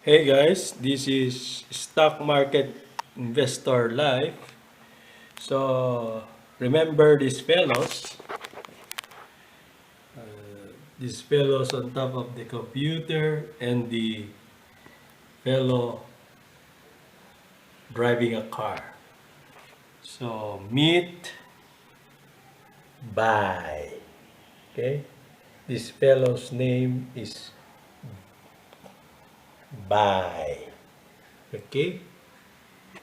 Hey guys, this is Stock Market Investor Life. So remember these fellows on top of the computer and the fellow driving a car. So meet, buy. Okay, this fellow's name is Buy. Okay,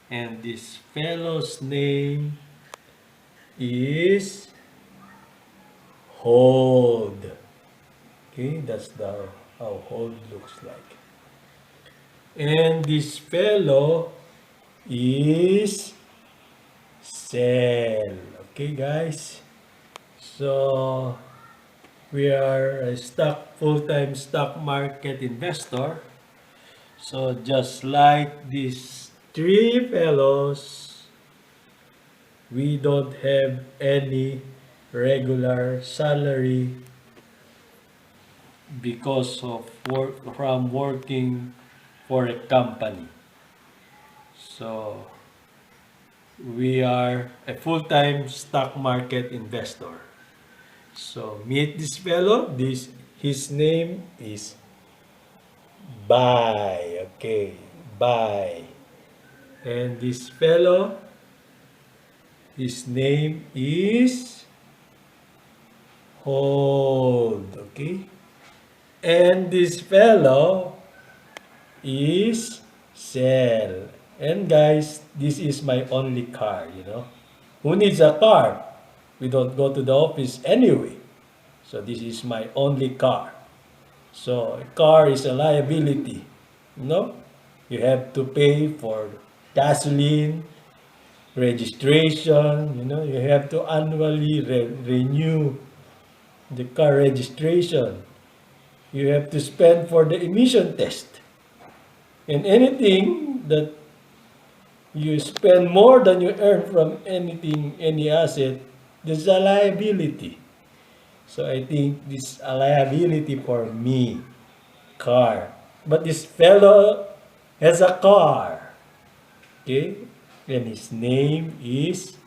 and this fellow's name is Hold. Okay, that's how hold looks like. And this fellow is sell. Okay, guys. So we are a full-time stock market investor. So just like these three fellows, we don't have any regular salary because of working for a company. So we are a full-time stock market investor. So meet this fellow. His name is Buy. Okay, Buy. And this fellow, his name is Hold. Okay. And this fellow is Sell. And guys, this is my only car. Who needs a car? We don't go to the office anyway. So this is my only car. So a car is a liability. You know, you have to pay for gasoline, registration. You have to annually renew the car registration. You have to spend for the emission test. And anything that you spend more than you earn from any asset, there's a liability. So I think this is a liability for me, car. But this fellow has a car, okay? And his name is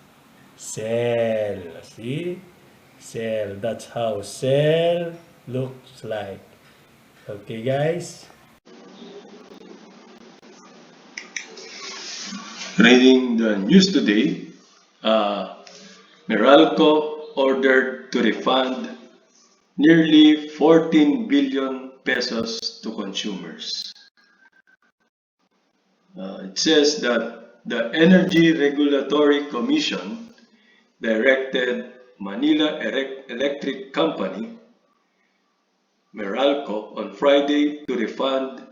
Cell. See? Cell. That's how Cell looks like. Okay, guys? Reading the news today, uh, Meralco ordered to refund nearly 14 billion pesos to consumers. It says that the Energy Regulatory Commission directed Manila Electric Company, Meralco, on Friday to refund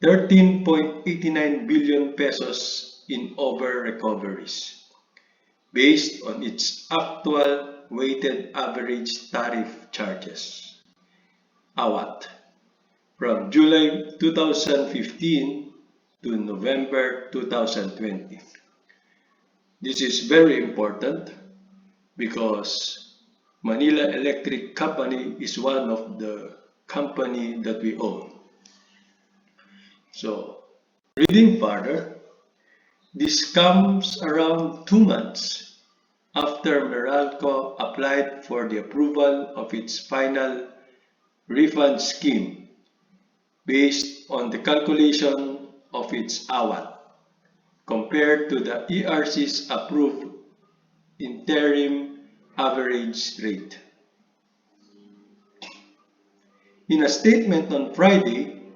13.89 billion pesos in over-recoveries, based on its actual weighted average tariff charges (AWAT) from July 2015 to November 2020. This is very important because Manila Electric Company is one of the company that we own. So, reading further, this comes around 2 months after Meralco applied for the approval of its final refund scheme based on the calculation of its AWAT compared to the ERC's approved interim average rate. In a statement on Friday,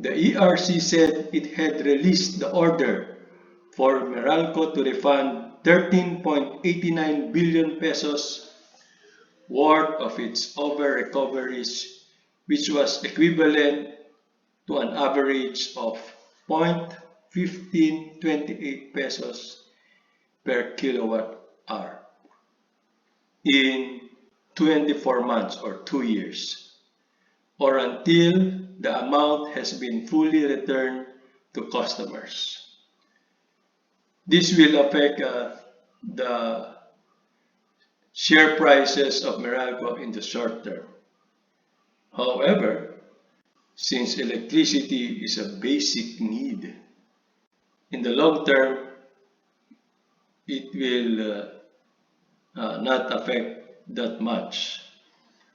the ERC said it had released the order for Meralco to refund 13.89 billion pesos worth of its over-recoveries, which was equivalent to an average of 0.1528 pesos per kilowatt hour in 24 months or 2 years, or until the amount has been fully returned to customers. This will affect the share prices of Meralco in the short term. However, since electricity is a basic need. In the long term, it will not affect that much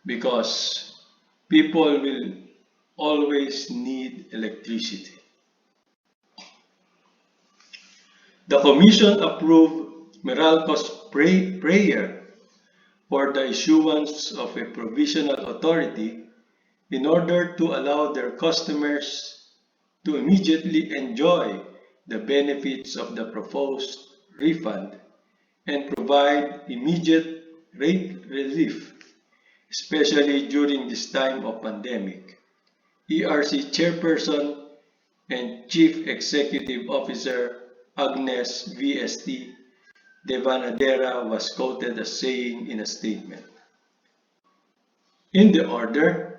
because people will always need electricity. The Commission approved Meralco's prayer for the issuance of a provisional authority in order to allow their customers to immediately enjoy the benefits of the proposed refund and provide immediate rate relief, especially during this time of pandemic. ERC Chairperson and Chief Executive Officer Agnes VST Devanadera was quoted as saying in a statement, in the order,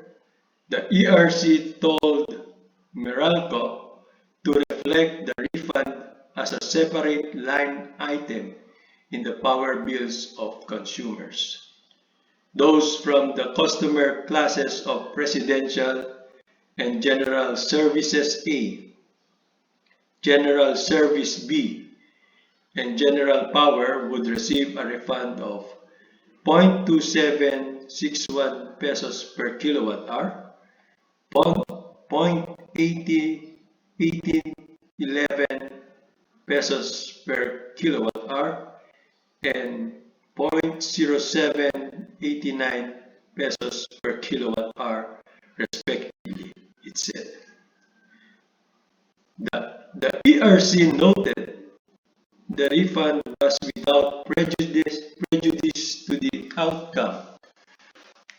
the ERC told Meralco to reflect the refund as a separate line item in the power bills of consumers. Those from the customer classes of Presidential and General Services A, General Service B, and General Power would receive a refund of 0.2761 pesos per kilowatt hour, 0.1811 pesos per kilowatt hour, and 0.0789 pesos per kilowatt hour, respectively, it said. The ERC noted the refund was without prejudice to the outcome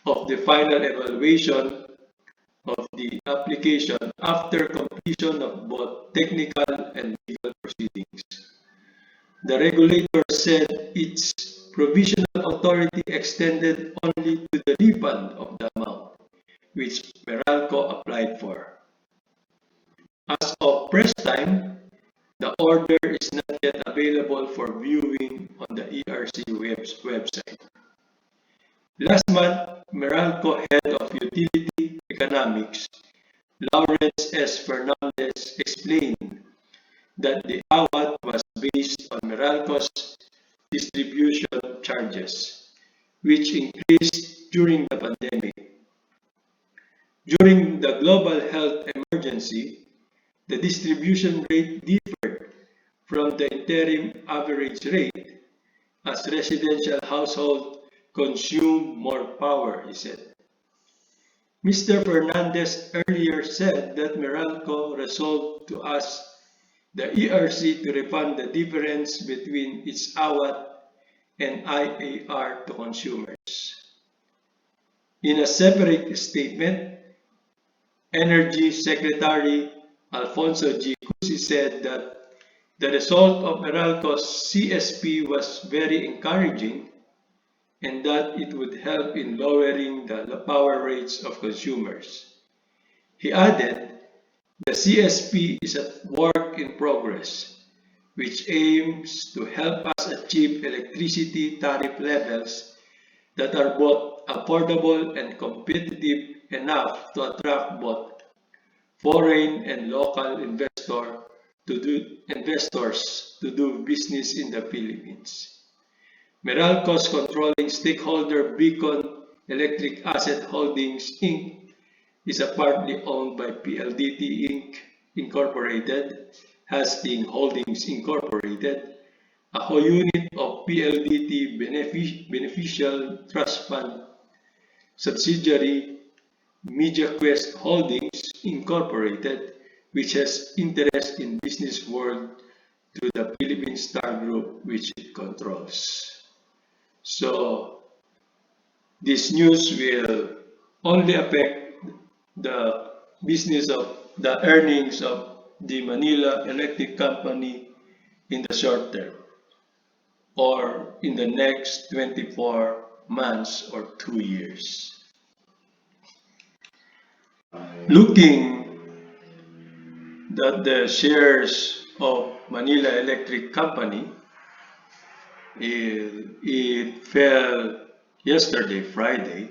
of the final evaluation of the application after completion of both technical and legal proceedings. The regulator said its provisional authority extended only to the refund of the amount which Meralco applied for. As of press time, the order is not yet available for viewing on the ERC website. Last month, Meralco Head of Utility Economics, Lawrence S. Fernandez, explained that the award was based on Meralco's distribution charges, which increased during the pandemic. During the global health emergency, the distribution rate differed from the interim average rate as residential households consume more power, he said. Mr. Fernandez earlier said that Meralco resolved to ask the ERC to refund the difference between its AWAT and IAR to consumers. In a separate statement, Energy Secretary Alfonso G. Cusi said that the result of Meralco's CSP was very encouraging and that it would help in lowering the power rates of consumers. He added, the CSP is a work in progress, which aims to help us achieve electricity tariff levels that are both affordable and competitive enough to attract both foreign and local investors to do business in the Philippines. Meralco's controlling stakeholder Beacon Electric Asset Holdings Inc. is a partly owned by PLDT Inc. Incorporated, Hastings Holdings Incorporated, a whole unit of PLDT Beneficial Trust Fund subsidiary MediaQuest Holdings Incorporated, which has interest in business world through the Philippine Star Group, which it controls. So this news will only affect the business of the earnings of the Manila Electric Company in the short term or in the next 24 months or 2 years. Looking at the shares of Manila Electric Company, it fell yesterday, Friday,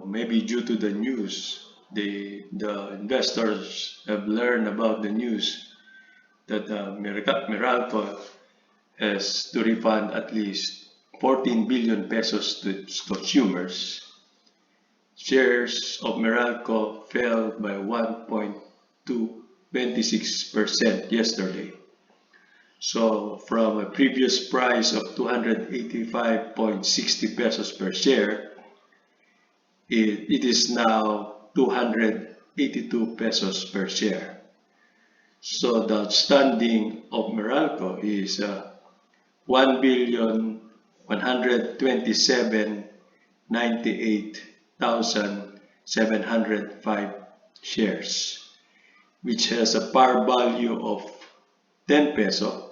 maybe due to the news the investors have learned about the news that Meralco has to refund at least 14 billion pesos to its consumers. Shares of Meralco fell by 1.26% yesterday. So from a previous price of 285.60 pesos per share, it is now 282 pesos per share. So the outstanding of Meralco is 1,127,98,705 shares, which has a par value of 10 peso,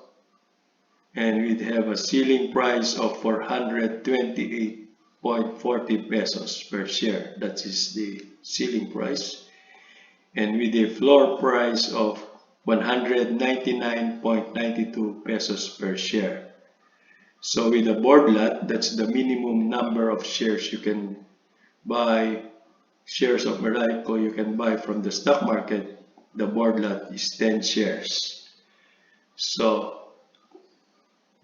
and we have a ceiling price of 428.40 pesos per share. That is the ceiling price. And with a floor price of 199.92 pesos per share. So with a board lot, that's the minimum number of shares you can buy. Shares of Meralco you can buy from the stock market. The board lot is 10 shares. So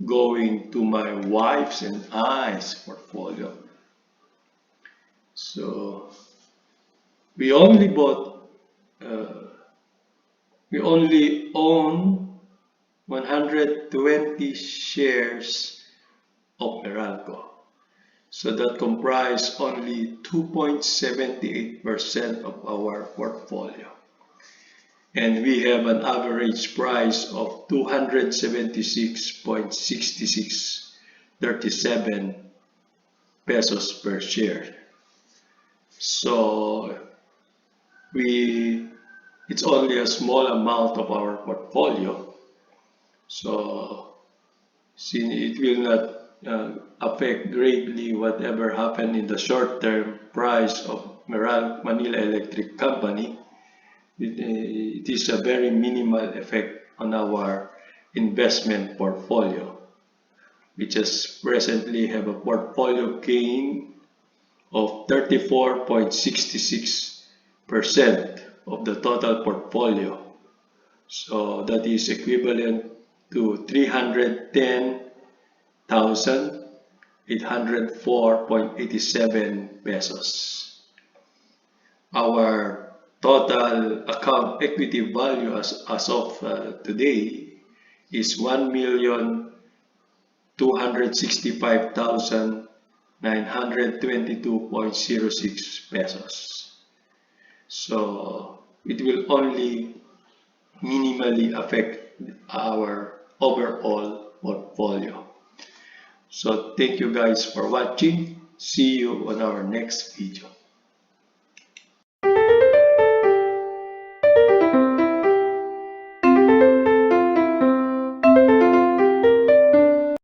going to my wife's and I's portfolio. So we only own 120 shares of Meralco. So that comprise only 2.78% of our portfolio. And we have an average price of 276.6637 pesos per share. So it's only a small amount of our portfolio. So since it will not affect greatly whatever happened in the short-term price of Manila Electric Company, it is a very minimal effect on our investment portfolio. We just presently have a portfolio gain of 34.66% of the total portfolio. So that is equivalent to 310,804.87 pesos. Our total account equity value as of today is 1,265,922.06 pesos. So it will only minimally affect our overall portfolio. So thank you guys for watching. See you on our next video.